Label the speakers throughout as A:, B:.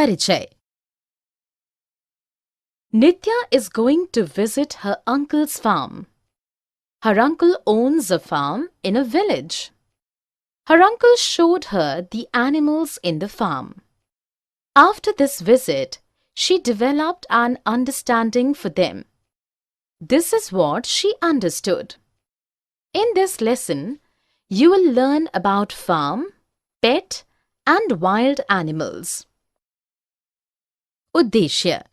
A: परिचय। Nitya is going to visit her uncle's farm. Her uncle owns a farm in a village. Her uncle showed her the animals in the farm. After this visit, she developed an understanding for them. This is what she understood. In this lesson, you will learn about farm, pet, and wild animals. उद्देश्य।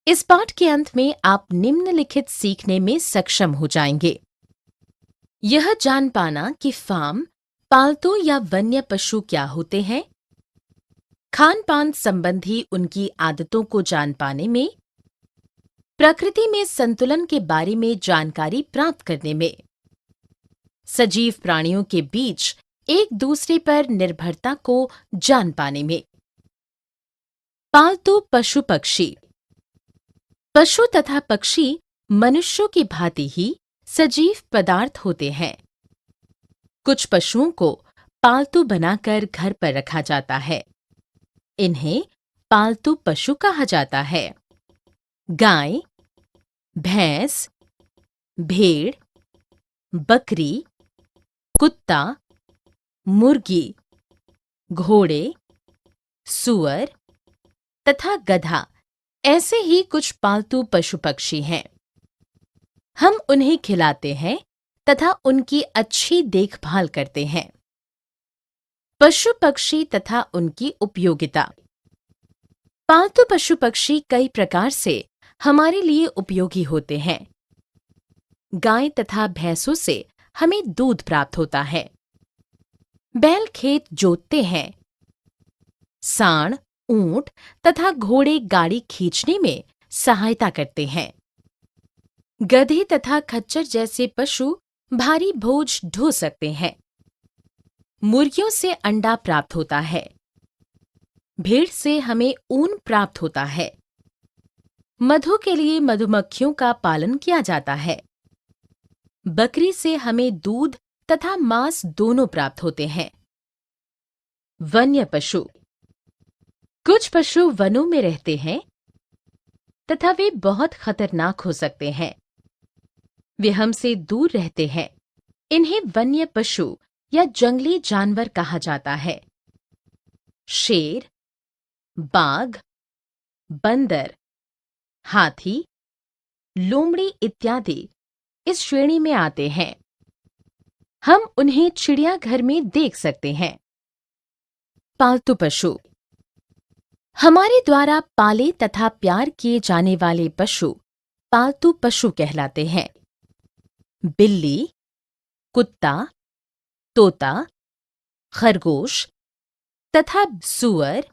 A: इस पाठ के अंत में आप निम्नलिखित सीखने में सक्षम हो जाएंगे। यह जान पाना कि फार्म, पालतू या वन्य पशु क्या होते हैं, खान पान संबंधी उनकी आदतों को जान पाने में, प्रकृति में संतुलन के बारे में जानकारी प्राप्त करने में, सजीव प्राणियों के बीच एक दूसरे पर निर्भरता को जान पाने में। पालतू पशु पक्षी। पशु तथा पक्षी मनुष्यों की भांति ही सजीव पदार्थ होते हैं। कुछ पशुओं को पालतू बनाकर घर पर रखा जाता है। इन्हें पालतू पशु कहा जाता है। गाय, भैंस, भेड़, बकरी, कुत्ता, मुर्गी, घोड़े, सूअर तथा गधा ऐसे ही कुछ पालतू पशु पक्षी हैं। हम उन्हें खिलाते हैं तथा उनकी अच्छी देखभाल करते हैं। पशु पक्षी तथा उनकी उपयोगिता। पालतू पशु पक्षी कई प्रकार से हमारे लिए उपयोगी होते हैं। गाय तथा भैंसों से हमें दूध प्राप्त होता है। बैल खेत जोतते हैं। सांड, ऊंट तथा घोड़े गाड़ी खींचने में सहायता करते हैं। गधे तथा खच्चर जैसे पशु भारी बोझ ढो सकते हैं। मुर्गियों से अंडा प्राप्त होता है। भेड़ से हमें ऊन प्राप्त होता है। मधु के लिए मधुमक्खियों का पालन किया जाता है। बकरी से हमें दूध तथा मांस दोनों प्राप्त होते हैं। वन्य पशु। कुछ पशु वनों में रहते हैं तथा वे बहुत खतरनाक हो सकते हैं। वे हमसे दूर रहते हैं। इन्हें वन्य पशु या जंगली जानवर कहा जाता है। शेर, बाघ, बंदर, हाथी, लोमड़ी इत्यादि इस श्रेणी में आते हैं। हम उन्हें चिड़ियाघर में देख सकते हैं। पालतू पशु। हमारे द्वारा पाले तथा प्यार किए जाने वाले पशु पालतू पशु कहलाते हैं। बिल्ली, कुत्ता, तोता, खरगोश तथा सूअर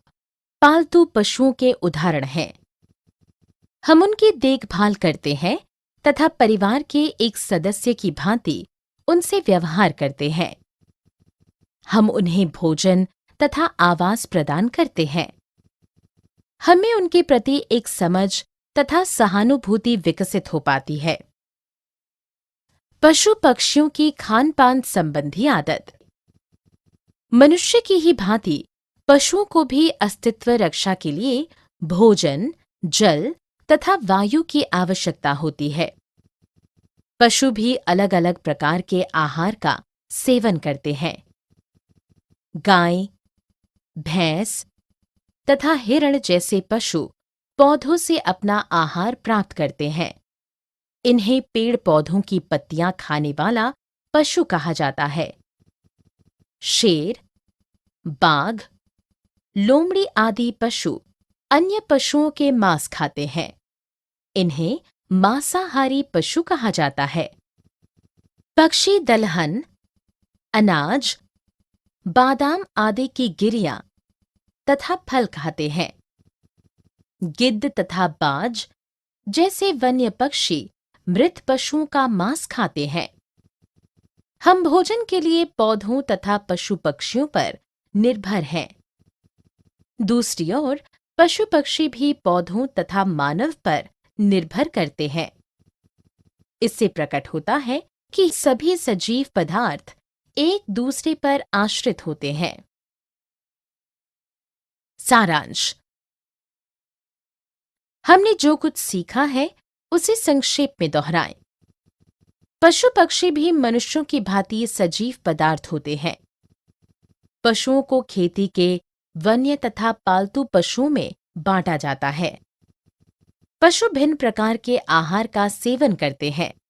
A: पालतू पशुओं के उदाहरण हैं। हम उनकी देखभाल करते हैं तथा परिवार के एक सदस्य की भांति उनसे व्यवहार करते हैं। हम उन्हें भोजन तथा आवास प्रदान करते हैं। हमें उनके प्रति एक समझ तथा सहानुभूति विकसित हो पाती है। पशु पक्षियों की खान पान संबंधी आदत। मनुष्य की ही भांति पशुओं को भी अस्तित्व रक्षा के लिए भोजन, जल तथा वायु की आवश्यकता होती है। पशु भी अलग अलग प्रकार के आहार का सेवन करते हैं। गाय, भैंस तथा हिरण जैसे पशु पौधों से अपना आहार प्राप्त करते हैं। इन्हें पेड़ पौधों की पत्तियां खाने वाला पशु कहा जाता है। शेर, बाघ, लोमड़ी आदि पशु अन्य पशुओं के मांस खाते हैं। इन्हें मांसाहारी पशु कहा जाता है। पक्षी दलहन, अनाज, बादाम आदि की गिरियां तथा फल खाते हैं। गिद्ध तथा बाज जैसे वन्य पक्षी मृत पशुओं का मांस खाते हैं। हम भोजन के लिए पौधों तथा पशु पक्षियों पर निर्भर हैं। दूसरी ओर पशु पक्षी भी पौधों तथा मानव पर निर्भर करते हैं। इससे प्रकट होता है कि सभी सजीव पदार्थ एक दूसरे पर आश्रित होते हैं। सारांश। हमने जो कुछ सीखा है उसे संक्षेप में दोहराएं। पशु पक्षी भी मनुष्यों की भांति सजीव पदार्थ होते हैं। पशुओं को खेती के वन्य तथा पालतू पशुओं में बांटा जाता है। पशु भिन्न प्रकार के आहार का सेवन करते हैं।